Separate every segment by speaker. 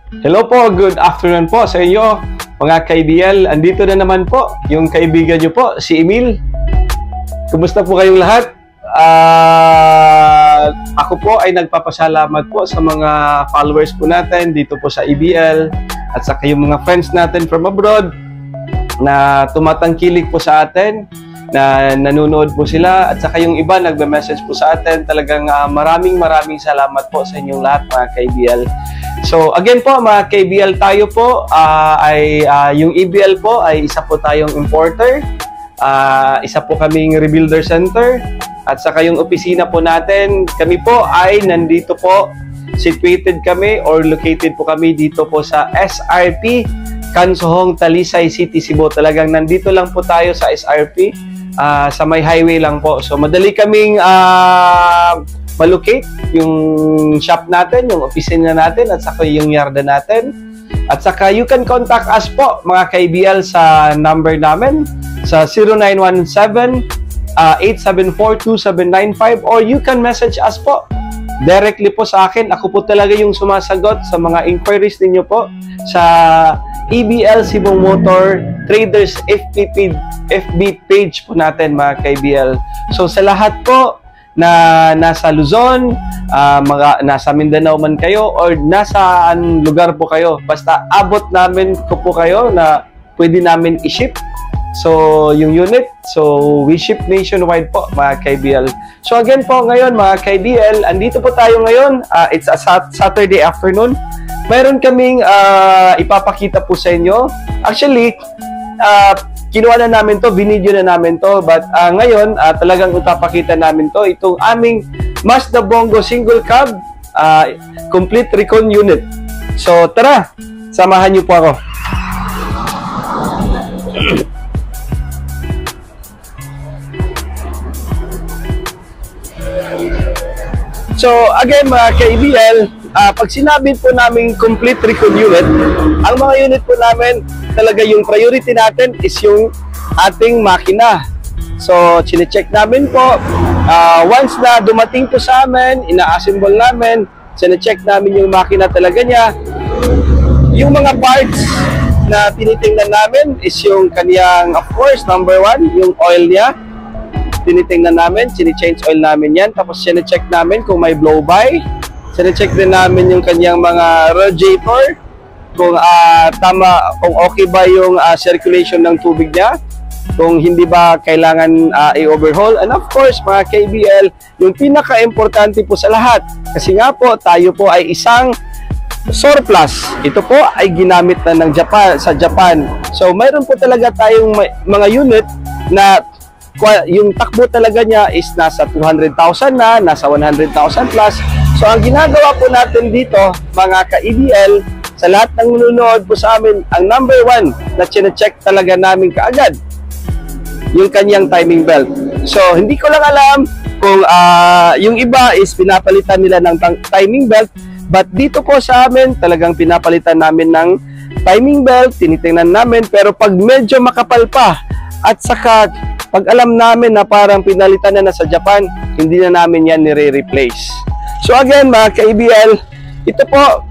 Speaker 1: Hello po, good afternoon po sa inyo mga ka-IBL. Andito na naman po yung kaibigan nyo po, si Emil. Kumusta po kayong lahat? Ako po ay nagpapasalamat po sa mga followers po natin dito po sa IBL at sa kayong mga friends natin from abroad na tumatangkilik po sa atin, na nanonood po sila, at saka yung iba nagme-message po sa atin. Talagang maraming salamat po sa inyong lahat mga ka-IBL. So again po mga ka-IBL, tayo po yung IBL po ay isa po tayong importer, isa po kaming rebuilder center, at saka yung opisina po natin, kami po ay nandito po, situated kami or located po kami dito po sa SRP Kansohong, Talisay City, Cebu. Talagang nandito lang po tayo sa SRP, sa may highway lang po. So madali kaming malocate yung shop natin, yung opisina natin, at saka yung yarda natin. At saka you can contact us po mga ka-IBL sa number namin sa 0917-874-2795, or you can message us po directly po sa akin. Ako po talaga yung sumasagot sa mga inquiries ninyo po sa IBL Cebu Motor Traders FB page po natin mga ka-IBL. So sa lahat po na nasa Luzon, nasa Mindanao man kayo, or nasaan lugar po kayo, basta abot namin ko po kayo na pwede namin i-ship so yung unit. So we ship nationwide po mga ka-IBL. So again po ngayon mga ka-IBL, andito po tayo ngayon. It's a Saturday afternoon. Mayroon kaming ipapakita po sa inyo. Actually, kinuha na namin to, binidyo na namin to, but ngayon talagang ipapakita namin to, itong aming Mazda Bongo single cab complete recon unit. So tara, samahan niyo po ako. So again mga ka-IBL, pag sinabi po namin complete recon unit, ang mga unit po namin, talaga yung priority natin is yung ating makina. So chine-check namin po, once na dumating po sa amin, ina-assemble namin, chine-check namin yung makina talaga niya. Yung mga parts na tinitingnan namin is yung kaniyang, of course, number one, yung oil niya. Tinitingnan namin, chine-change oil namin yan. Tapos chine-check namin kung may blow-by. Chine-check din namin yung kanyang mga radiator, kung tama, kung okay ba yung circulation ng tubig niya, kung hindi ba kailangan i-overhaul. And of course, mga ka-IBL, yung pinaka-importante po sa lahat, kasi nga po, tayo po ay isang surplus. Ito po ay ginamit na ng sa Japan. So, mayroon po talaga tayong mga unit na yung takbo talaga niya is nasa 200,000 na, nasa 100,000 plus. So, ang ginagawa po natin dito, mga ka-IBL, sa lahat ng nanonood po sa amin, ang number one na chine-check talaga namin kaagad, yung kanyang timing belt. So, hindi ko lang alam kung yung iba is pinapalitan nila ng timing belt, but dito po sa amin, talagang pinapalitan namin ng timing belt, tinitingnan namin, pero pag medyo makapal pa, at saka pag alam namin na parang pinalitan na sa Japan, hindi na namin yan nire-replace. So again, mga ka-IBL, ito po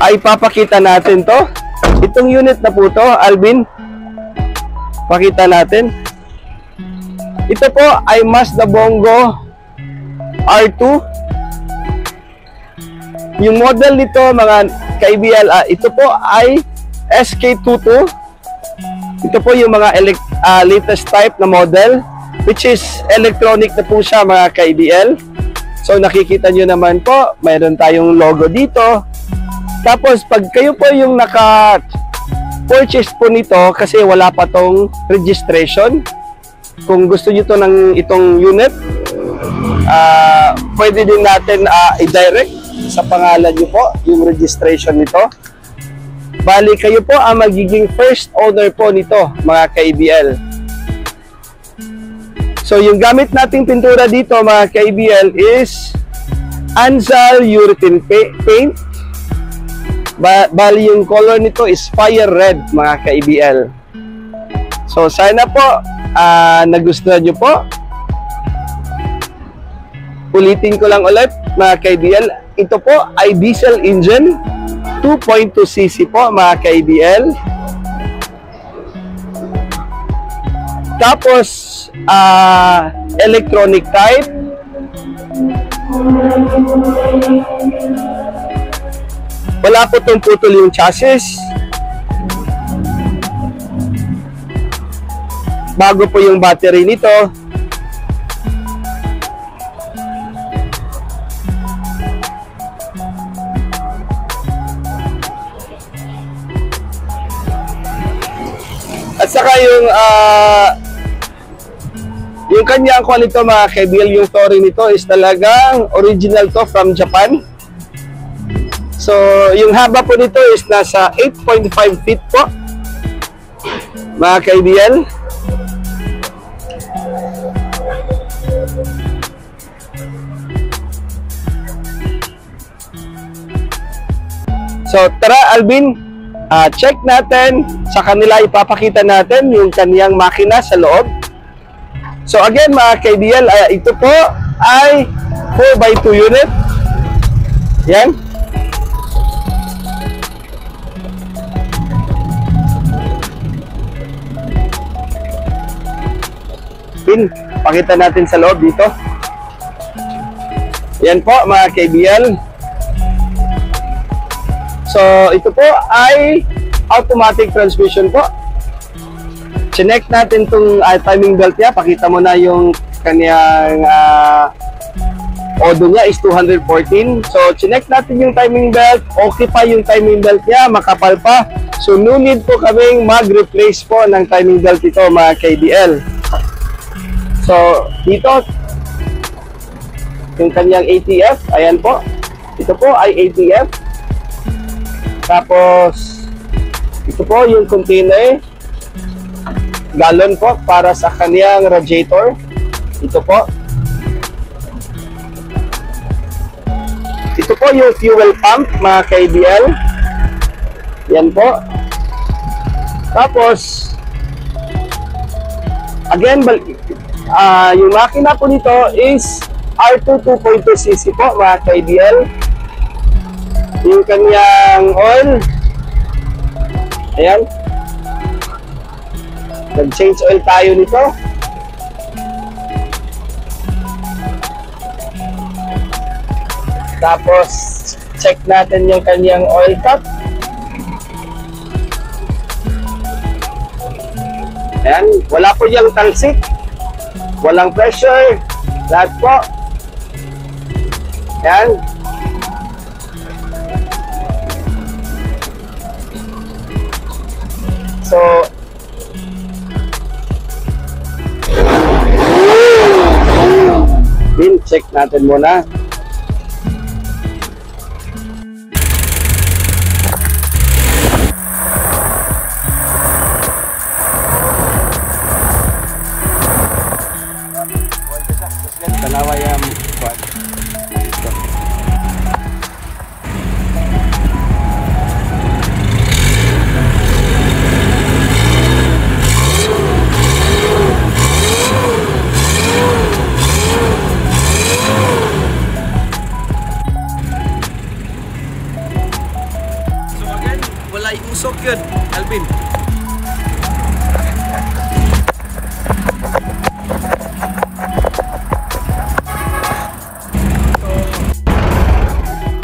Speaker 1: ay papakita natin to. Itong unit na po to, Alvin, pakita natin. Ito po ay Mazda Bongo R2. Yung model nito, mga ka-IBL, ito po ay SK22. Ito po yung mga latest type na model, which is electronic na po siya mga ka-IBL. So nakikita nyo naman po, mayroon tayong logo dito. Tapos pag kayo po yung naka-purchase po nito, kasi wala pa tong registration, kung gusto nyo to ng itong unit, pwede din natin i-direct sa pangalan nyo po yung registration nito. Bali, kayo po ang magiging first owner po nito, mga ka-IBL. So, yung gamit nating pintura dito, mga ka-IBL, is Anzal Urethane Paint. Bali, yung color nito is Fire Red, mga ka-IBL. So, sana po, nagustuhan nyo po. Ulitin ko lang ulit, mga ka-IBL, ito po ay diesel engine. 2.2cc po mga ka-ABL. Tapos, electronic type. Wala po itong putol yung chassis. Bago po yung battery nito. At saka yung kanyang quality mga ka-ABL, yung Torii nito is talagang original to from Japan. So, yung haba po nito is nasa 8.5 feet po mga ka-ABL. So, tara Alvin, check natin sa kanila, ipapakita natin yung kaniyang makina sa loob. So again mga ka-ABL, ito po ay 4x2 unit. Yan. Pakita natin sa loob dito. Yan po mga ka-ABL. So ito po ay automatic transmission po. Chinek natin itong timing belt niya. Pakita mo na yung kanyang odo niya is 214. So, chinek natin yung timing belt. Okay pa yung timing belt niya. Makapal pa. So, no need po kaming mag-replace po ng timing belt ito mga ka-ABL. So, dito yung kanyang ATF. Ayan po. Ito po ay ATF. Tapos, ito po yung container. Galon po para sa kaniyang radiator. Ito po. Ito po yung fuel pump mga ka-ABL. Yan po. Tapos again, yung makina po nito is R2 2.2cc po mga ka-ABL. Yung kaniyang oil, ayan, nag-change oil tayo nito. Tapos check natin yung kanyang oil cap. Ayan, wala po yung talsik, walang pressure, lahat po. Ayan. So check natin muna. Tanawa yung wala usok yun, Alvin.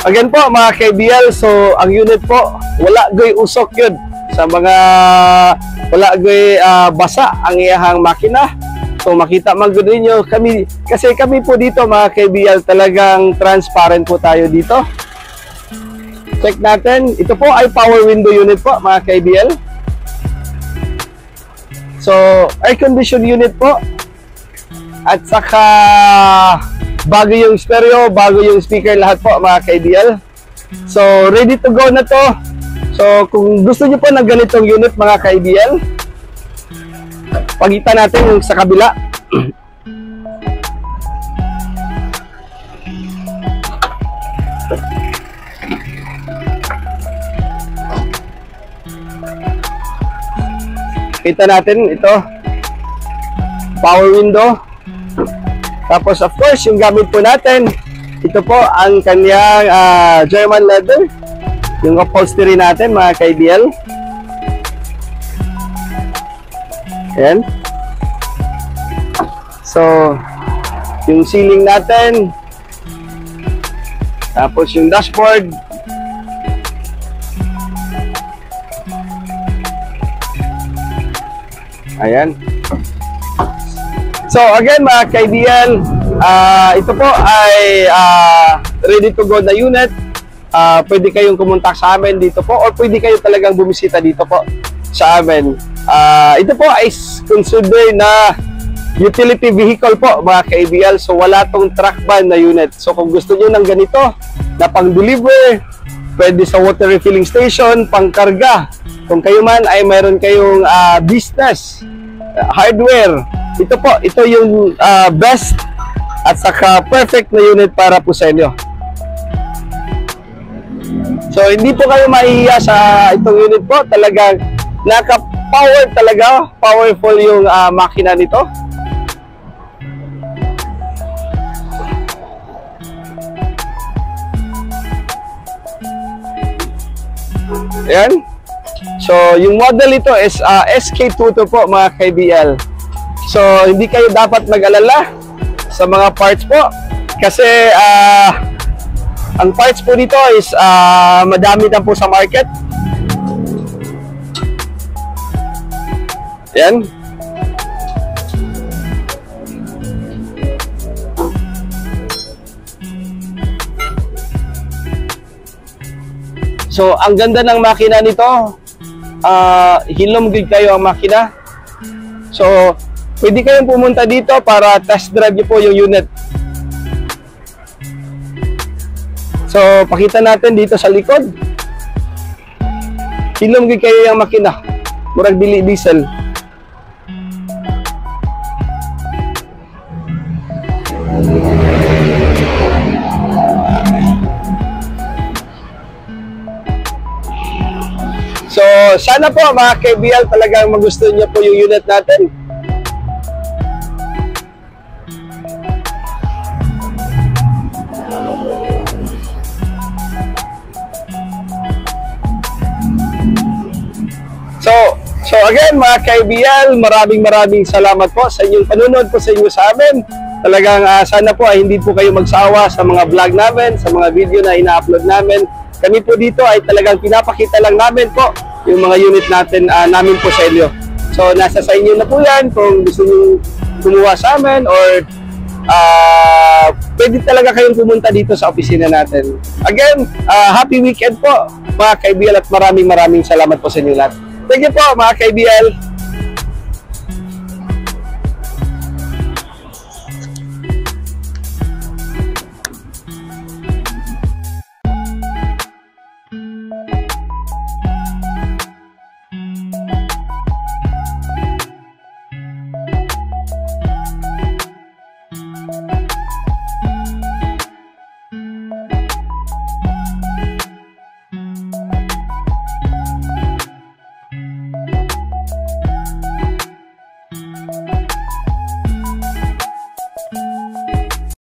Speaker 1: Again po mga ka-ABL, so ang unit po wala goy usok yun sa mga wala goy basa ang iyahang makina. So makita man gud ninyo kami, kasi kami po dito mga ka-ABL talagang transparent po tayo dito. Check natin. Ito po ay power window unit po mga ka-ABL. So air condition unit po. At saka bago yung stereo, bago yung speaker, lahat po mga ka-ABL. So ready to go na to. So kung gusto niyo po ng ganitong unit mga ka-ABL, pagita natin yung sa kabila. Kita natin ito, power window. Tapos of course yung gamit po natin, ito po ang kanyang German leather. yung upholstery natin mga ka-IBL. Ayan. So, yung ceiling natin. Tapos yung dashboard. Ayan. So again mga ka-IBL, ito po ay ready to go na unit. Pwede kayong kumontak sa amin dito po or pwede kayo talagang bumisita dito po sa amin. Ito po ay consider na utility vehicle po mga ka-IBL. So wala tong truck van na unit. So kung gusto nyo ng ganito na pang-deliver, pwede sa water refilling station, pang-karga. Kung kayo man ay mayroon kayong business, hardware, ito yung best at saka perfect na unit para po sa inyo. So hindi po kayo maiiya sa itong unit po, talagang naka-power talaga, powerful yung makina nito. Ayan. So, yung model ito is SK22 po mga ka-IBL. So, hindi kayo dapat mag-alala sa mga parts po. Kasi, ang parts po dito is madami na po sa market. Ayan. So, ang ganda ng makina nito, hilom good kayo ang makina. So, pwede kayong pumunta dito para test drive nyo po yung unit. So, pakita natin dito sa likod. Hilom good kayo yung makina. Murag dili diesel. So, sana po mga ka-IBL talagang magustuhan niyo po yung unit natin. So again mga ka-IBL, maraming salamat po sa inyong panunod po sa inyo sa amin. Talagang sana po ay hindi po kayo magsawa sa mga vlog namin, sa mga video na ina-upload namin. Kami po dito ay talagang pinapakita lang namin po yung mga unit natin namin po sa inyo. So nasa sa inyo na po yan kung gusto nyo kumuha sa amin or pwede talaga kayong pumunta dito sa opisina natin. Again, happy weekend po mga ka-IBL at maraming salamat po sa inyo lahat. Thank you po mga ka-IBL.